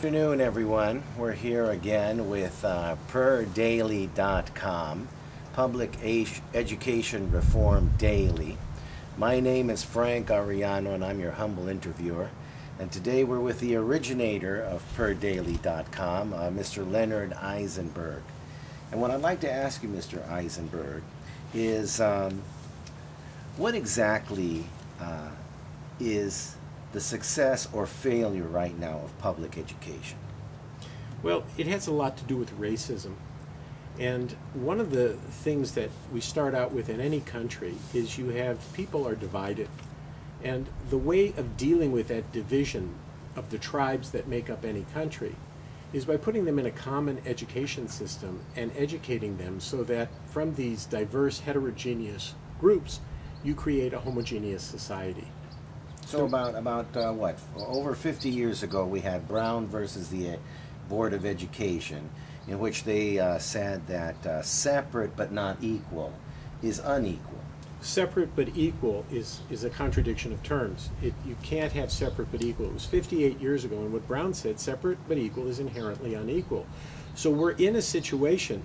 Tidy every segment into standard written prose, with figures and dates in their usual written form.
Good afternoon, everyone. We're here again with perdaily.com, Public Education Reform Daily. My name is Frank Ariano, and I'm your humble interviewer. And today we're with the originator of perdaily.com, Mr. Leonard Eisenberg. And what I'd like to ask you, Mr. Eisenberg, is what exactly is the success or failure right now of public education? Well, it has a lot to do with racism. And one of the things that we start out with in any country is you have people are divided. And the way of dealing with that division of the tribes that make up any country is by putting them in a common education system and educating them so that from these diverse, heterogeneous groups, you create a homogeneous society. So about what? Over 50 years ago, we had Brown versus the Board of Education, in which they said that separate but not equal is unequal. Separate but equal is a contradiction of terms. You can't have separate but equal. It was 58 years ago, and what Brown said, separate but equal is inherently unequal. So we're in a situation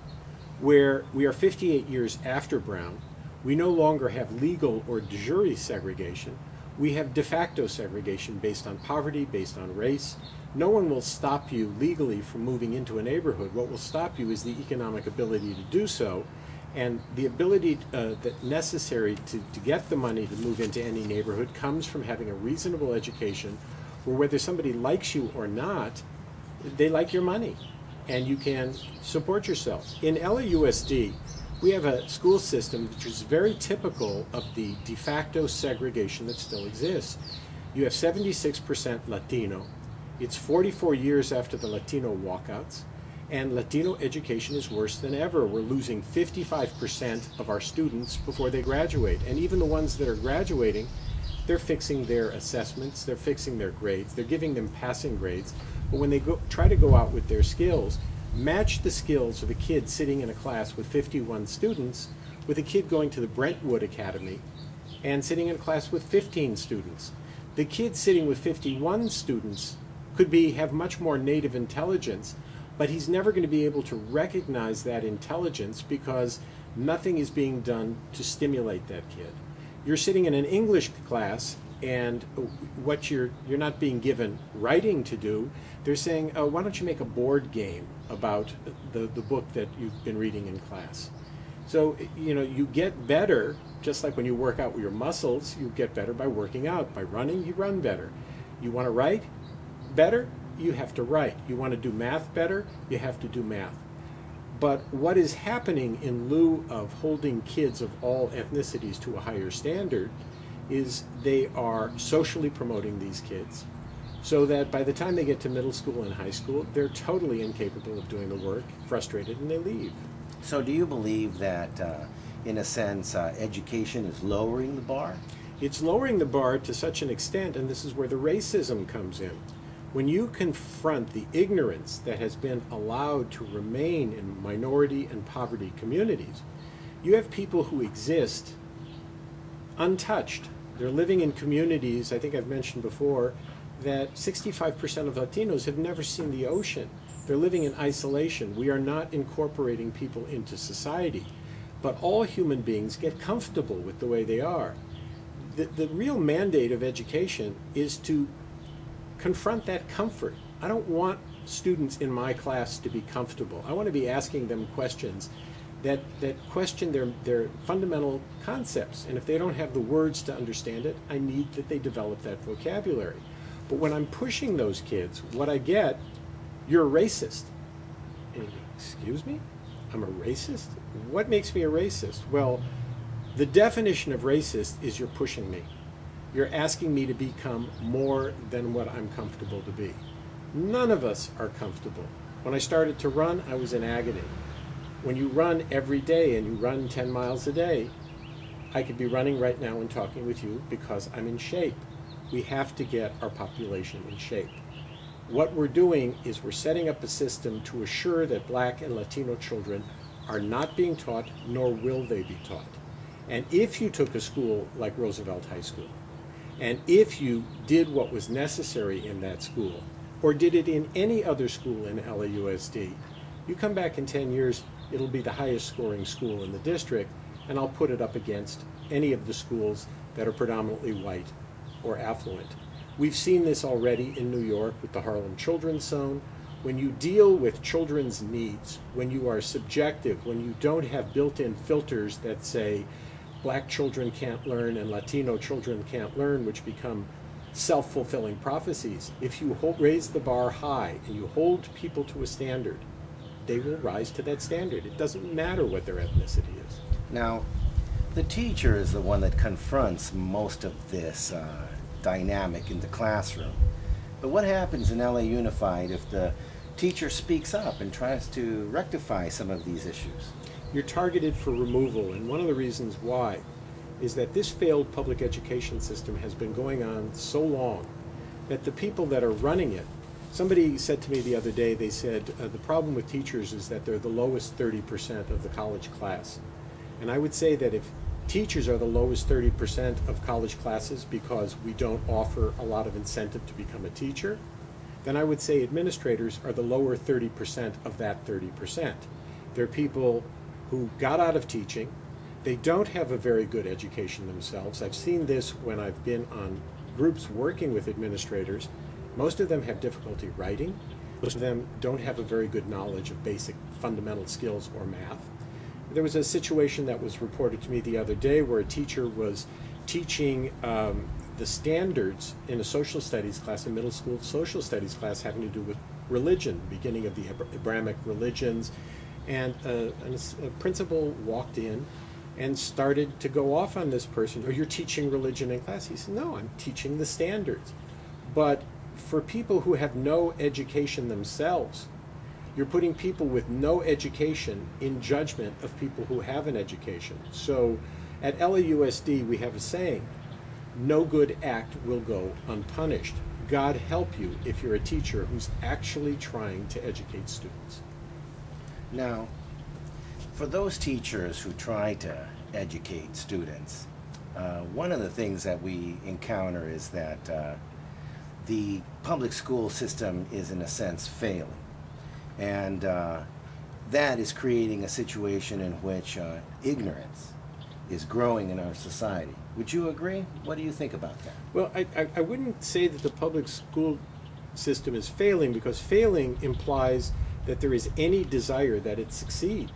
where we are 58 years after Brown. We no longer have legal or de jure segregation. We have de facto segregation based on poverty, based on race. No one will stop you legally from moving into a neighborhood. What will stop you is the economic ability to do so, and the ability that necessary to get the money to move into any neighborhood comes from having a reasonable education where whether somebody likes you or not, they like your money and you can support yourself. In LAUSD, we have a school system which is very typical of the de facto segregation that still exists. You have 76% Latino. It's 44 years after the Latino walkouts, and Latino education is worse than ever. We're losing 55% of our students before they graduate, and even the ones that are graduating, they're fixing their assessments, they're fixing their grades, they're giving them passing grades, but when they try to go out with their skills, match the skills of a kid sitting in a class with 51 students with a kid going to the Brentwood Academy and sitting in a class with 15 students. The kid sitting with 51 students could have much more native intelligence, but he's never going to be able to recognize that intelligence because nothing is being done to stimulate that kid. You're sitting in an English class, and what you're not being given writing to do. They're saying, oh, why don't you make a board game about the book that you've been reading in class? So, you know, you get better, just like when you work out with your muscles, you get better by working out. By running, you run better. You want to write better? You have to write. You want to do math better? You have to do math. But what is happening in lieu of holding kids of all ethnicities to a higher standard is they are socially promoting these kids so that by the time they get to middle school and high school, they're totally incapable of doing the work, frustrated, and they leave. So do you believe that, in a sense, education is lowering the bar? It's lowering the bar to such an extent, and this is where the racism comes in. When you confront the ignorance that has been allowed to remain in minority and poverty communities, you have people who exist untouched. They're living in communities, I think I've mentioned before, that 65% of Latinos have never seen the ocean. They're living in isolation. We are not incorporating people into society. But all human beings get comfortable with the way they are. The real mandate of education is to confront that comfort. I don't want students in my class to be comfortable. I want to be asking them questions that question their fundamental concepts. And if they don't have the words to understand it, I need that they develop that vocabulary. But when I'm pushing those kids, what I get, you're a racist. And you go, excuse me? I'm a racist? What makes me a racist? Well, the definition of racist is you're pushing me. You're asking me to become more than what I'm comfortable to be. None of us are comfortable. When I started to run, I was in agony. When you run every day and you run 10 miles a day, I could be running right now and talking with you because I'm in shape. We have to get our population in shape. What we're doing is we're setting up a system to assure that Black and Latino children are not being taught, nor will they be taught. And if you took a school like Roosevelt High School, and if you did what was necessary in that school, or did it in any other school in LAUSD, you come back in 10 years, it'll be the highest scoring school in the district, and I'll put it up against any of the schools that are predominantly white or affluent. We've seen this already in New York with the Harlem Children's Zone. When you deal with children's needs, when you are subjective, when you don't have built-in filters that say black children can't learn and Latino children can't learn, which become self-fulfilling prophecies, if you raise the bar high and you hold people to a standard, they will rise to that standard. It doesn't matter what their ethnicity is. Now, the teacher is the one that confronts most of this dynamic in the classroom. But what happens in LA Unified if the teacher speaks up and tries to rectify some of these issues? You're targeted for removal, and one of the reasons why is that this failed public education system has been going on so long that the people that are running it, somebody said to me the other day, they said, the problem with teachers is that they're the lowest 30% of the college class. And I would say that if teachers are the lowest 30% of college classes because we don't offer a lot of incentive to become a teacher, then I would say administrators are the lower 30% of that 30%. They're people who got out of teaching. They don't have a very good education themselves. I've seen this when I've been on groups working with administrators. Most of them have difficulty writing. Most of them don't have a very good knowledge of basic fundamental skills or math. There was a situation that was reported to me the other day where a teacher was teaching the standards in a social studies class, a middle school social studies class having to do with religion, beginning of the Abrahamic religions, and a principal walked in and started to go off on this person. "Oh, you're teaching religion in class?" He said, "No, I'm teaching the standards." But for people who have no education themselves, you're putting people with no education in judgment of people who have an education. So at LAUSD we have a saying, no good act will go unpunished. God help you if you're a teacher who's actually trying to educate students. Now, for those teachers who try to educate students, one of the things that we encounter is that the public school system is in a sense failing. And that is creating a situation in which ignorance is growing in our society. Would you agree? What do you think about that? Well, I wouldn't say that the public school system is failing, because failing implies that there is any desire that it succeed.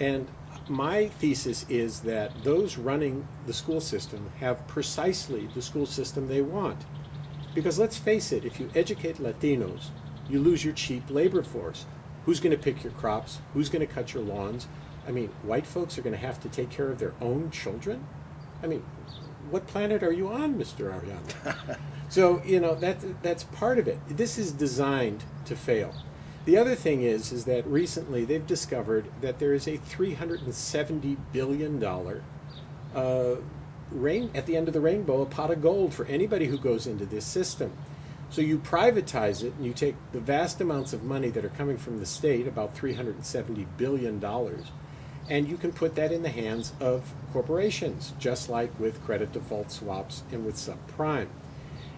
And my thesis is that those running the school system have precisely the school system they want. Because let's face it, if you educate Latinos, you lose your cheap labor force. Who's going to pick your crops? Who's going to cut your lawns? I mean, white folks are going to have to take care of their own children? I mean, what planet are you on, Mr. Ariano? So, you know, that's part of it. This is designed to fail. The other thing is that recently they've discovered that there is a $370 billion at the end of the rainbow, a pot of gold for anybody who goes into this system. So you privatize it and you take the vast amounts of money that are coming from the state, about $370 billion, and you can put that in the hands of corporations, just like with credit default swaps and with subprime.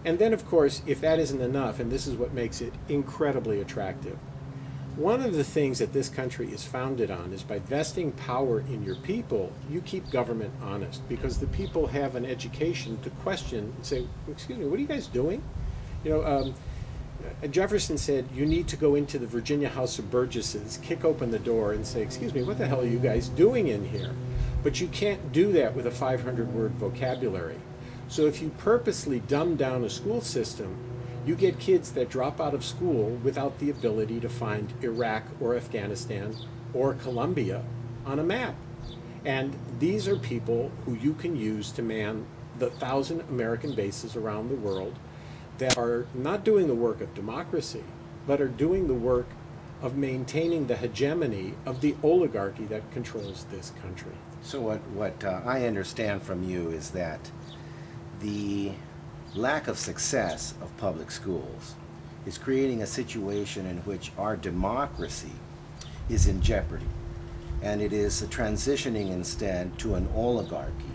And then, of course, if that isn't enough, and this is what makes it incredibly attractive, one of the things that this country is founded on is by vesting power in your people, you keep government honest, because the people have an education to question and say, excuse me, what are you guys doing? You know, Jefferson said, you need to go into the Virginia House of Burgesses, kick open the door and say, excuse me, what the hell are you guys doing in here? But you can't do that with a 500-word vocabulary. So if you purposely dumb down a school system, you get kids that drop out of school without the ability to find Iraq or Afghanistan or Colombia on a map. And these are people who you can use to man the 1,000 American bases around the world that are not doing the work of democracy, but are doing the work of maintaining the hegemony of the oligarchy that controls this country. So what I understand from you is that the lack of success of public schools is creating a situation in which our democracy is in jeopardy, and it is transitioning instead to an oligarchy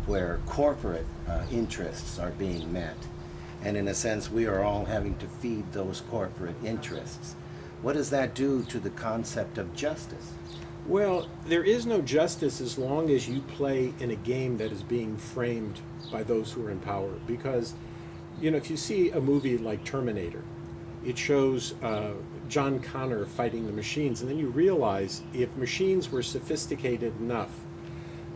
where corporate interests are being met. and in a sense we are all having to feed those corporate interests. What does that do to the concept of justice? Well, there is no justice as long as you play in a game that is being framed by those who are in power. Because, you know, if you see a movie like Terminator, it shows John Connor fighting the machines, and then you realize if machines were sophisticated enough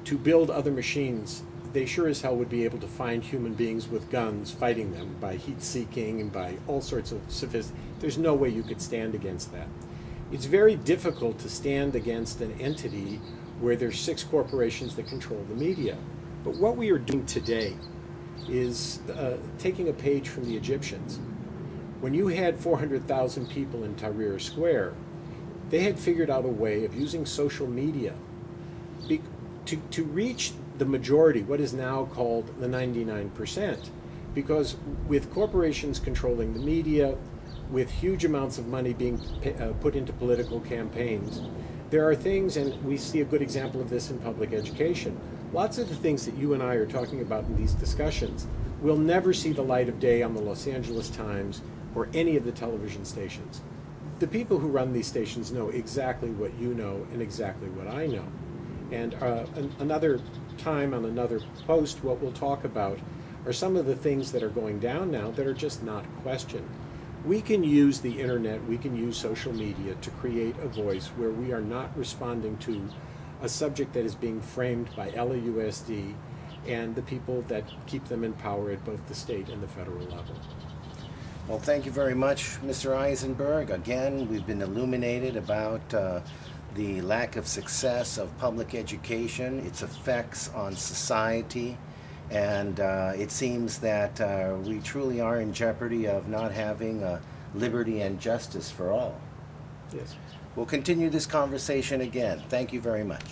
to build other machines, they sure as hell would be able to find human beings with guns fighting them by heat-seeking and by all sorts of There's no way you could stand against that. It's very difficult to stand against an entity where there's 6 corporations that control the media. But what we are doing today is taking a page from the Egyptians. When you had 400,000 people in Tahrir Square, they had figured out a way of using social media to reach the majority, what is now called the 99%. Because with corporations controlling the media, with huge amounts of money being put into political campaigns, there are things, and we see a good example of this in public education. Lots of the things that you and I are talking about in these discussions will never see the light of day on the Los Angeles Times or any of the television stations. The people who run these stations know exactly what you know and exactly what I know. And another time on another post, what we'll talk about are some of the things that are going down now that are just not questioned. We can use the internet, we can use social media to create a voice where we are not responding to a subject that is being framed by LAUSD and the people that keep them in power at both the state and the federal level. Well, thank you very much, Mr. Eisenberg. Again, we've been illuminated about the lack of success of public education, its effects on society, and it seems that we truly are in jeopardy of not having liberty and justice for all. Yes. We'll continue this conversation again. Thank you very much.